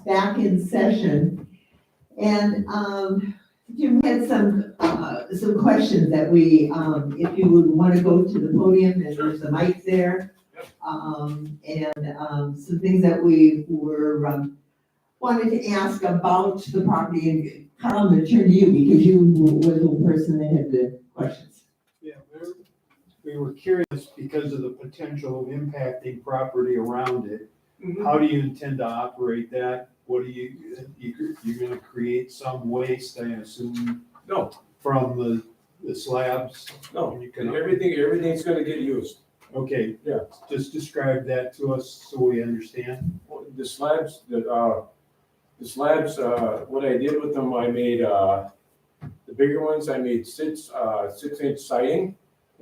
back in session. And, Jim had some questions that we, if you would want to go to the podium, and there's a mic there. Some things that we were, wanted to ask about the property, and Carl, I'm gonna turn to you because you were the person that had the questions. Yeah, we were curious because of the potential impacting property around it. How do you intend to operate that? What do you're gonna create some waste, I assume, No, from the slabs? no, You can- everything's gonna get used. Okay. Yeah. Just describe that to us so we understand. The slabs, what I did with them, I made, the bigger ones, I made 6-inch siding.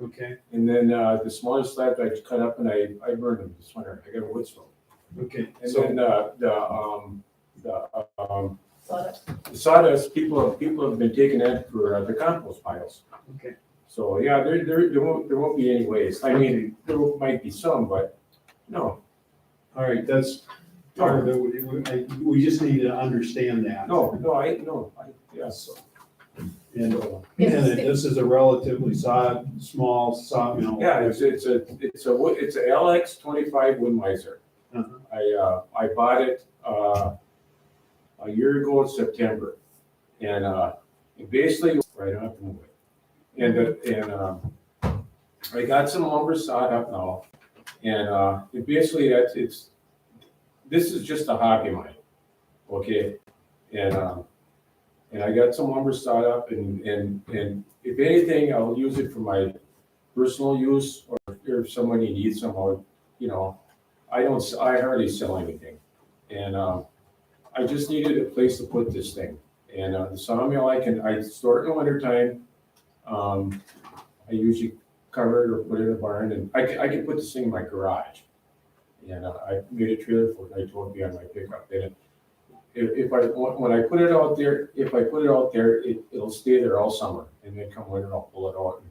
Okay, And then, the smaller slabs I cut up and I burned them this winter. I got a wood stove. okay, And so, then, the sawdust, people have been taking that for the compost piles. okay, So, yeah, there won't be any waste. I mean, there might be some, but no, all right, that's part of it. We just need to understand that. yes. And, So, this is a relatively small sawmill. yeah, it's a LX 25 Woodmiser. Uh-huh. I bought it, a year ago in September. And, it basically, right, I don't have to move it. And I got some lumber sawed up now. And, it basically, this is just a hobby of mine, okay? And I got some lumber sawed up and if anything, I'll use it for my personal use, or if somebody needs some, I hardly sell anything. And, I just needed a place to put this thing. And, the sawmill, I store it in the wintertime. I usually cover it or put it in a barn, and I can put this thing in my garage. And, I made a trailer for it, I told you on my pickup. And when I put it out there, it'll stay there all summer, and then come winter, I'll pull it out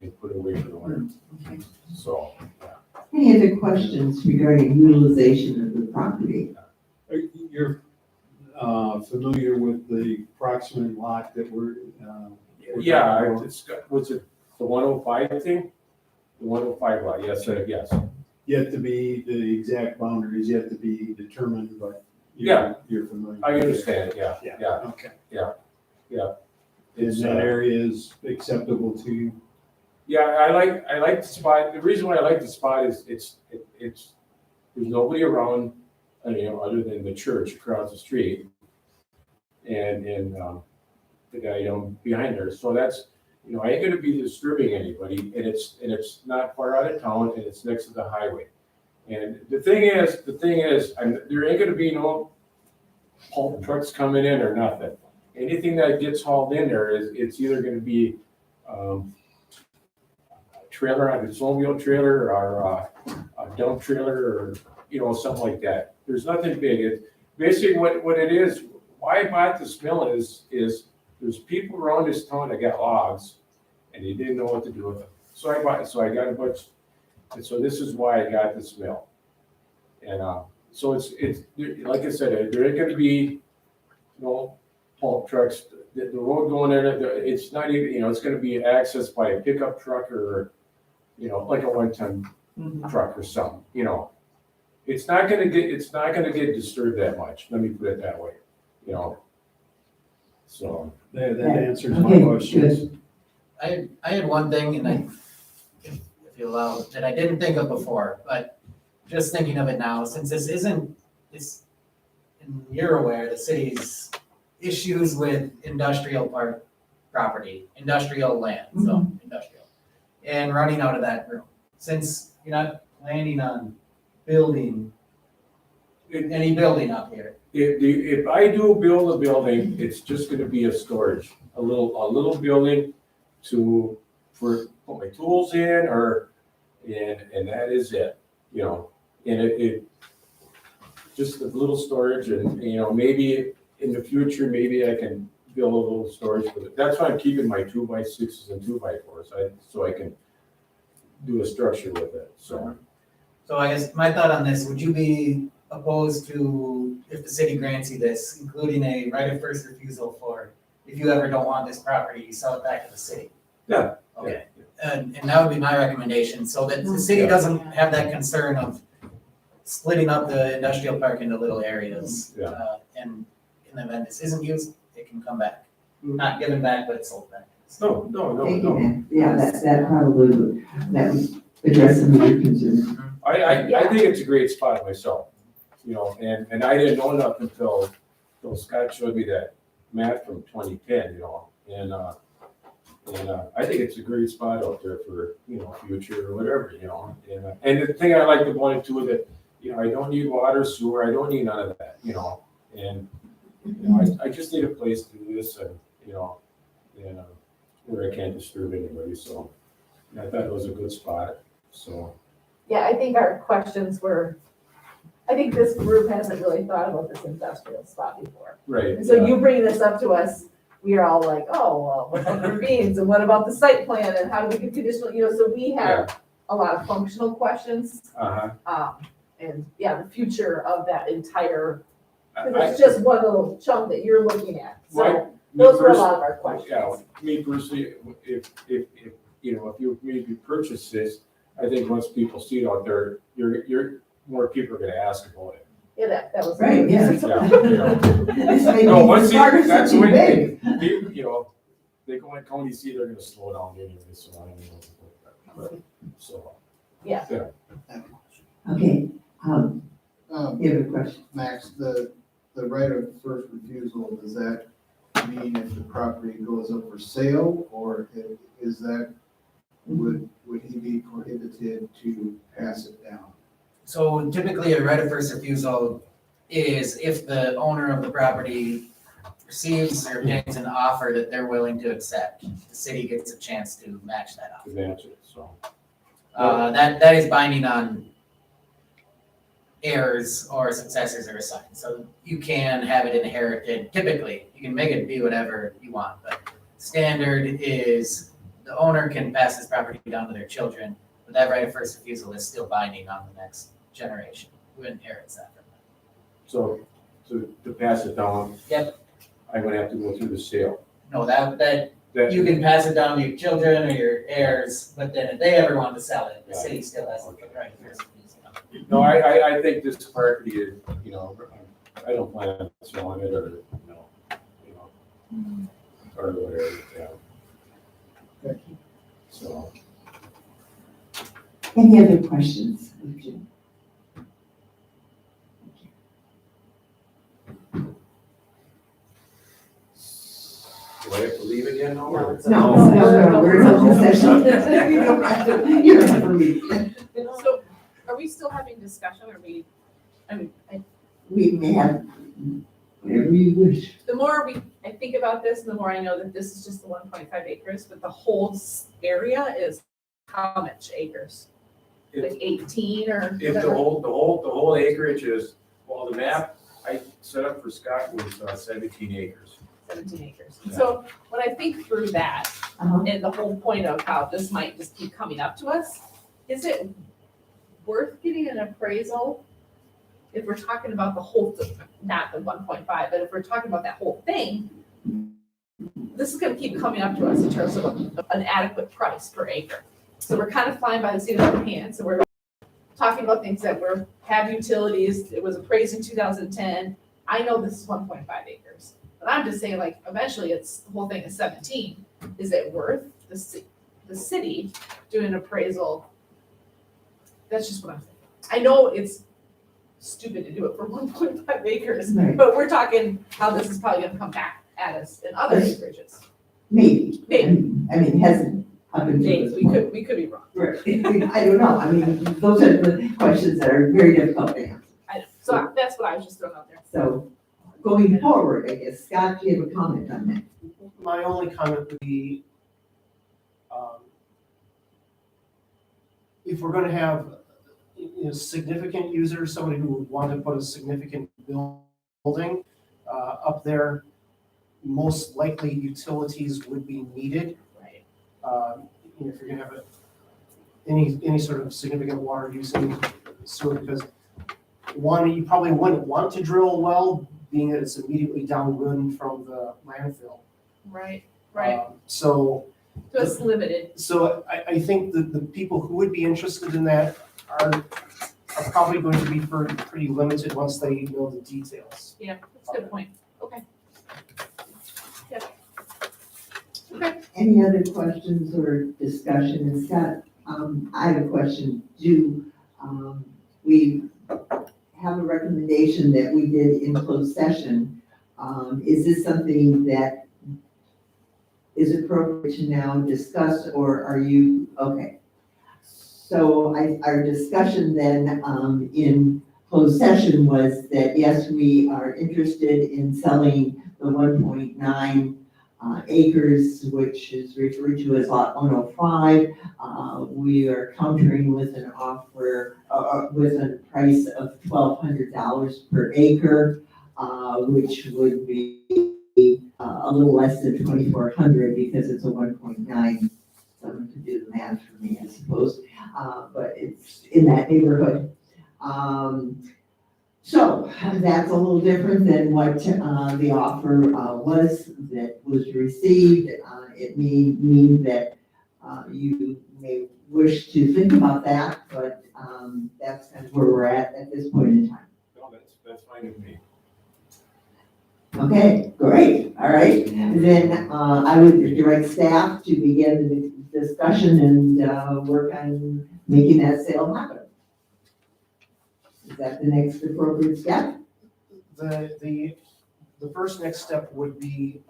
and put it away for the winter. Okay. So, Any other questions regarding utilization of the property? You're familiar with the approximate lot that we're yeah, was it the 105 thing? The 105 lot, yes, yes. yet to be, the exact boundaries yet to be determined, but Yeah. you're familiar. I with it. understand, yeah. Okay. Yeah. And It's, that area is acceptable to you? Yeah, I like the spot. The reason why I like the spot is it's there's nobody around, other than the church across the street and the guy behind there. So that's, I ain't gonna be disturbing anybody, and it's not far out of town, and it's next to the highway. And the thing is, there ain't gonna be no pulp trucks coming in or nothing. Anything that gets hauled in there it's either gonna be trailer, a snowmobile trailer, or a dump trailer, or something like that. There's nothing big. It's basically what it is. Why I bought this mill is there's people around this town that got logs, and they didn't know what to do with them. So I got a bunch, and so this is why I got this mill. And so it's like I said, there ain't gonna be no pulp trucks. The road going there, it's not even, it's gonna be accessed by a pickup truck or, like a 1-ton truck or something, It's not gonna get disturbed that much, let me put it that way, So. That answers my Okay, questions. good. I had one thing, and if you allow, that I didn't think of before, but just thinking of it now, since this isn't, and you're aware, the city's issues with industrial property, industrial land, so industrial, and running out of that room. Since you're not planning on building any building up here. If I do build a building, it's just gonna be a storage, a little building for put my tools in, and that is it, and it just a little storage, and maybe in the future, maybe I can build a little storage with it. That's why I'm keeping my 2x6s and 2x4s, so I can do a structure with it, so. So I guess my thought on this, would you be opposed to if the city grants you this, including a right of first refusal for if you ever don't want this property, you sell it back to the city? Yeah. Okay, and that would be my recommendation, so that the city doesn't have that concern of splitting up the industrial park into little areas. Yeah. And in the event this isn't used, it can come back. Not given back, but sold back. No, Thank you, man. Yeah, that probably would, that would address some of your concerns. I think it's a great spot myself, you know, and I didn't know enough until Scott showed me that map from 2010, you know, and I think it's a great spot out there for, you know, future or whatever, you know, and the thing I like about it too, that, you know, I don't need water, sewer, I don't need none of that, you know, and, you know, I just need a place to do this and, you know, and, where I can't disturb anybody, so I thought it was a good spot, so. Yeah, I think our questions were, I think this group hasn't really thought about this industrial spot before. Right. And so you bring this up to us, we are all like, oh, well, what about the ravines and what about the site plan and how do we get conditional, you know, so we have a lot of functional questions. Uh-huh. And yeah, the future of that entire, because I- it's just one little chunk that you're looking at. Right. So those were a lot of our questions. Yeah, me personally, if, you know, if you maybe purchase this, I think once people see it out there, you're, more people are gonna ask about it. Yeah, that was. Right, yeah. Yeah, you know. This may No, be once the part you, of that's something when big. they, you know, they go in County C, they're gonna slow down anyway, so I don't know. But, so. Yeah. Okay, you have a question? Max, the right of first refusal, does that mean if the property goes up for sale, or is that, would he be prohibited to pass it down? So typically, a right of first refusal is if the owner of the property receives or obtains an offer that they're willing to accept, the city gets a chance to match that offer. To match it, so. That is binding on heirs or successors are assigned. So you can have it inherited, typically, you can make it be whatever you want, but standard is the owner can pass this property down to their children, but that right of first refusal is still binding on the next generation who inherits that from them. So, to pass it down. Yep. I'm gonna have to go through the sale. No, that That, you can pass it down to your children or your heirs, but then if they ever want to sell it, the Right. city still has the right of first refusal. no, I think this property is, you know, I don't plan on selling it or, you know, or whatever, yeah. So, Any other questions of Jim? do I have to leave again now, or? No, we're in open session. You don't have to leave. So are we still having discussion? Are we, I mean, We may have whatever you wish. the more I think about this, the more I know that this is just the 1.5 acres, but the whole area is how much acres? Like 18 or If whatever? the whole acreage is, well, the map I set up for Scott was 17 acres. 17 acres. Yeah. So when I think through that, Uh-huh. and the whole point of how this might just keep coming up to us, is it worth getting an appraisal? If we're talking about the whole, not the 1.5, but if we're talking about that whole thing, this is gonna keep coming up to us in terms of an adequate price per acre. So we're kind of flying by the seat of our pants, and we're talking about things that have utilities, it was appraised in 2010. I know this is 1.5 acres, but I'm just saying, like, eventually the whole thing is 17. Is it worth the city doing an appraisal? That's just what I'm saying. I know it's stupid to do it for 1.5 acres, Right. but we're talking how this is probably gonna come back at us in other Yes. acreages. Maybe. Maybe. I mean, it hasn't happened to Maybe, us. we could be wrong. Right. I don't know. I mean, those are the questions that are very difficult to answer. I know. So that's what I was just throwing out there. So going forward, I guess, Scott, do you have a comment on that? My only comment would be, if we're gonna have, significant users, somebody who would want to put a significant building up there, most likely utilities would be needed. Right. If you're gonna have any sort of significant water use in sewer, because One, you probably wouldn't want to drill a well, being that it's immediately downwind from the landfill. Right. So it's limited. So I think that the people who would be interested in that are probably going to be pretty limited once they know the details. Yeah, that's a good point. Okay. Any other questions or discussion? And Scott, I have a question. We have a recommendation that we did in closed session? Is this something that is appropriate to now discuss, or are you, okay? So our discussion then, in closed session was that, yes, we are interested in selling the 1.9 acres, which is referred to as lot 105. We are countering with an offer, with a price of $1,200 per acre, which would be a little less than 2,400 because it's a 1.9. Someone could do the math for me, I suppose, but it's in that neighborhood. So that's a little different than what the offer that was received. It may mean that you may wish to think about that, but that's kind of where we're at this point in time. No, that's fine with me. Okay, great, all right. Then I would direct staff to begin the discussion and work on making that sale happen. Is that the next appropriate step? The first next step would be,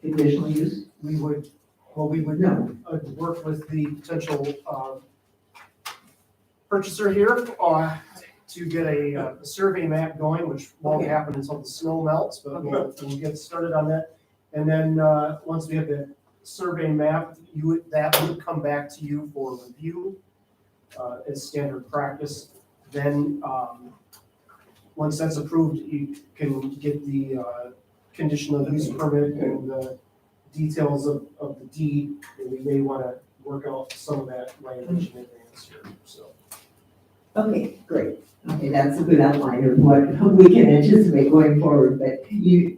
Conditional use? we would No. work with the potential purchaser here to get a survey map going, which won't Okay. happen until the snow melts, but we'll get started on that. And then, once we have the survey map, that would come back to you for review, as standard practice. Then, once that's approved, you can get the conditional use permit and the details of the deed, and we may want to work out some of that language in advance here, so. Okay, great. Okay, that's a good outline of what we can anticipate going forward, but you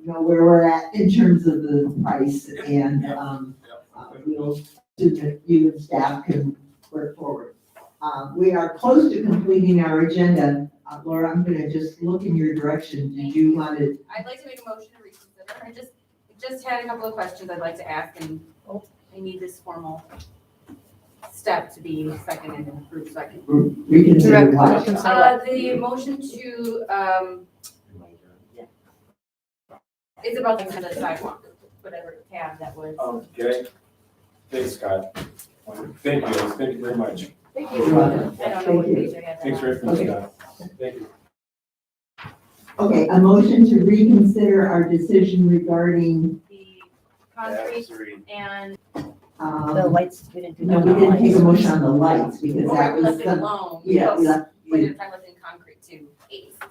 know where we're at in terms of the price, and we'll, you and staff can work forward. We are close to completing our agenda. Laura, I'm gonna just look in your direction. Did you want to? I'd like to make a motion to reconsider. I just had a couple of questions I'd like to ask, and I need this formal step to be seconded and approved second. Reconsider what? The motion to, it's about the sidewalk, whatever tab that was. Okay. Thanks, Scott. Thank you very much. Thank You're you. welcome. I don't know what page I got that Thanks on. for everything, Scott. Thank you. Okay, a motion to reconsider our decision regarding, The concrete and, The lights, we didn't do no, that. we didn't take a motion on the lights because or that we was, left it alone. yeah, we left, But if I left in concrete too, 8. That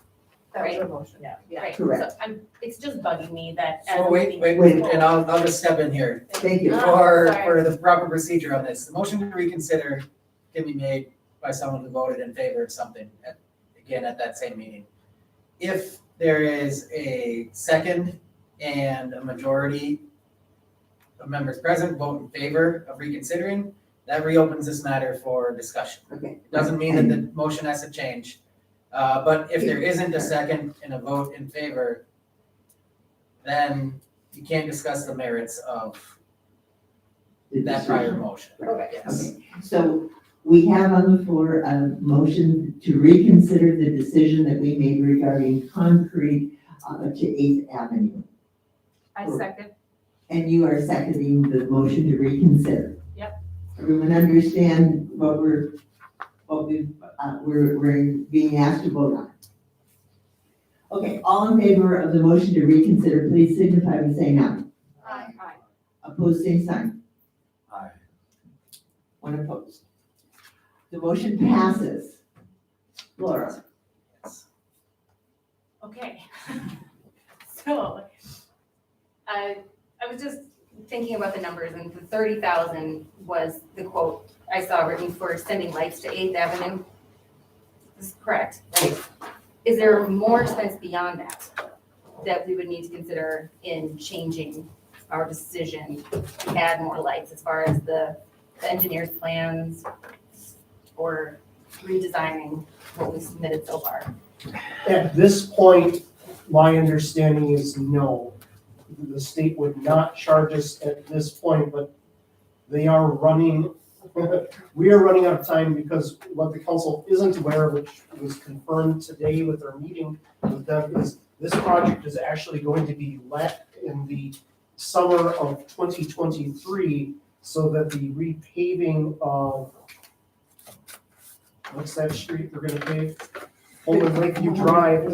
was Right. your motion. Yeah. Right, Correct. so it's just bugging me that. as So a wait, meeting- and I'll just step in here. thank you. Ah, For sorry. the proper procedure on this, the motion to reconsider can be made by someone who voted in favor of something, again, at that same meeting. If there is a second and a majority of members present vote in favor of reconsidering, that reopens this matter for discussion. Okay. Doesn't mean that the motion has to change, but if there isn't a second and a vote in favor, then you can't discuss the merits of that prior motion. Okay. Yes. Okay, so we have on the floor a motion to reconsider the decision that we made regarding concrete to 8th Avenue. I second. And you are seconding the motion to reconsider. Yep. Everyone understand what we're being asked to vote on? Okay, all in favor of the motion to reconsider, please signify by saying aye. Aye. Opposed, same sign. Aye. One opposed. The motion passes. Laura? Okay. So, I was just thinking about the numbers, and the 30,000 was the quote I saw written for sending lights to 8th Avenue. This is correct, right? Is there more expense beyond that that we would need to consider in changing our decision to add more lights as far as the engineer's plans or redesigning what we submitted so far? At this point, my understanding is no. The state would not charge us at this point, but they are running, we are running out of time because what the council isn't aware of, which was confirmed today with our meeting with them, is this project is actually going to be let in the summer of 2023 so that the repaving of, what's that street they're gonna pave? Holman Lakeview Drive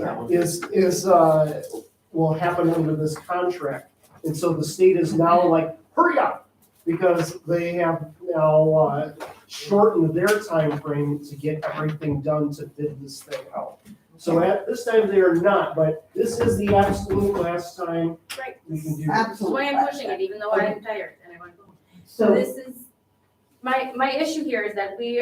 will happen under this contract. And so the state is now like, hurry up, because they have now shortened their time frame to get everything done to bid this thing out. So at this time, they are not, but this is the absolute last time Right. we can do this. That's Absolutely. why I'm pushing it, even though I'm tired and I want to go home. So, This is, my issue here is that we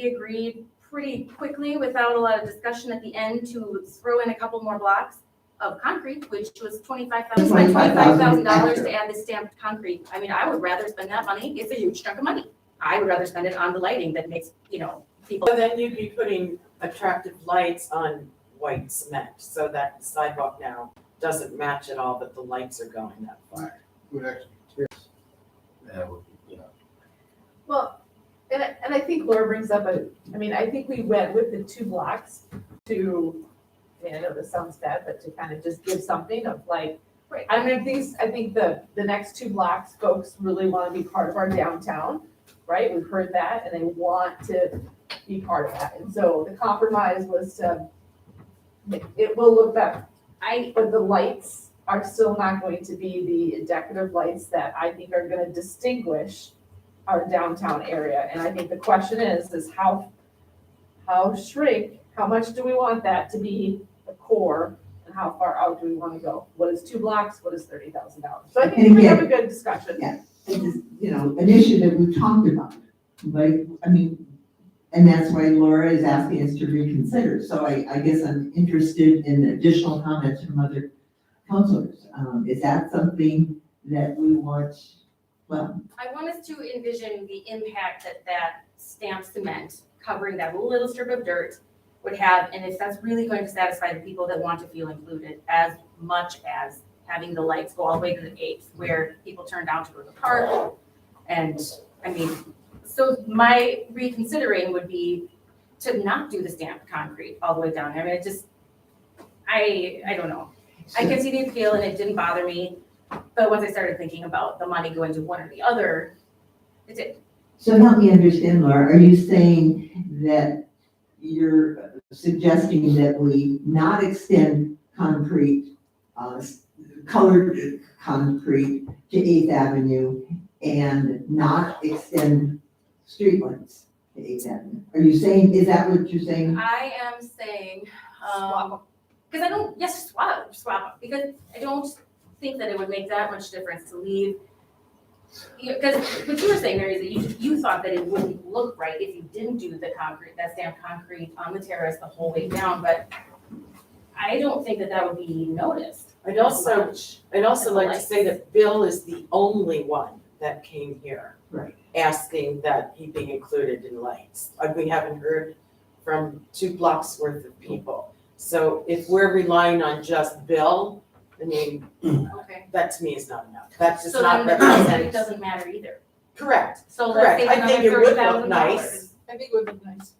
agreed pretty quickly without a lot of discussion at the end to throw in a couple more blocks of concrete, which was $25,000 to add this stamped concrete. I mean, I would rather spend that money. It's a huge chunk of money. I would rather spend it on the lighting that makes, people. So then you'd be putting attractive lights on white cement, so that the sidewalk now doesn't match at all, but the lights are going that far. Would actually, That would be, Well, and I think Laura brings up I think we went with the 2 blocks to, I know this sounds bad, but to kind of just give something of like, Right. I think the next 2 blocks, folks really want to be part of our downtown, right? We've heard that and they want to be part of that. And so the compromise was it will look better. But the lights are still not going to be the decorative lights that I think are gonna distinguish our downtown area. And I think the question is how much do we want that to be the core? And how far out do we want to go? What is 2 blocks? What is $30,000? So I think we have a good discussion. Yeah. it's, an issue that we've talked about, like, and that's why Laura is asking us to reconsider. So I guess I'm interested in additional comments from other counselors. Is that something that we want, well, I want us to envision the impact that stamped cement covering that little strip of dirt would have, and if that's really going to satisfy the people that want to feel included as much as having the lights go all the way to the gates where people turn down to go to the park. And so my reconsidering would be to not do the stamped concrete all the way down. I don't know. I can see the appeal and it didn't bother me, but once I started thinking about the money going to one or the other, it did. so help me understand, Laura, are you saying that you're suggesting that we not extend concrete, colored concrete to 8th Avenue and not extend streetlights to 8th Avenue? Are you saying, is that what you're saying? I am saying, Swap 'em. because swap them, because I don't think that it would make that much difference to leave. Because what you were saying, Mary, is that you thought that it wouldn't look right if you didn't do the concrete, that stamped concrete on the terrace the whole way down, but I don't think that would be noticed. I'd as also much. like to say that Bill is the only one that came here. Right. Asking that he be included in lights. We haven't heard from 2 blocks worth of people. So if we're relying on just Bill, Okay. that to me is not enough. That does So not then the represent. concrete doesn't matter either. Correct. So let's Correct. say I think it another would look $30,000. nice. I think it would look nice.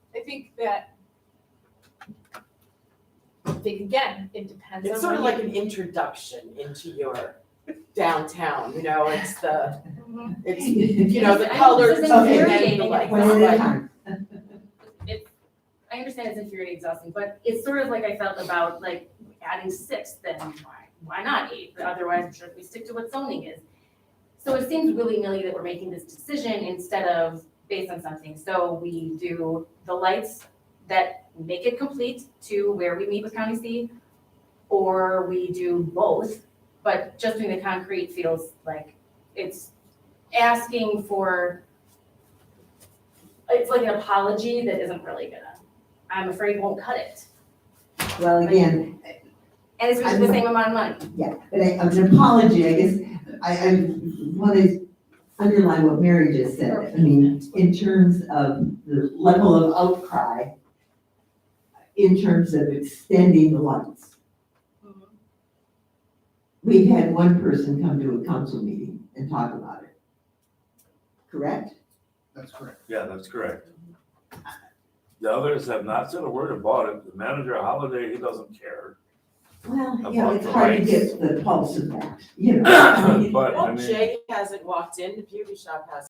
I think again, it depends on. It's sort of what like an introduction into your downtown, it's the, it's, the colors This is and then the infuriating, lights. One at a time. I understand it's infuriating, exhausting, but it's sort of like I felt about like adding 6, then why not 8? But otherwise, should we stick to what zoning is? So it seems willy-nilly that we're making this decision instead of based on something. So we do the lights that make it complete to where we meet with County C, or we do both, but just doing the concrete feels like it's asking for, it's like an apology that isn't really gonna, I'm afraid won't cut it. Well, again, And it's the same amount of money. yeah, but an apology, I guess, I want to underline what Mary just said. I mean, in terms of the level of outcry, in terms of extending the lights. We've had one person come to a council meeting and talk about it. Correct? That's correct. Yeah, that's correct. The others have not said a word about it. The manager Holiday, he doesn't care. Well, About yeah, it's the hard to lights. get the pulse of that, you know. But I Well, mean, Jay hasn't walked in, the beauty shop hasn't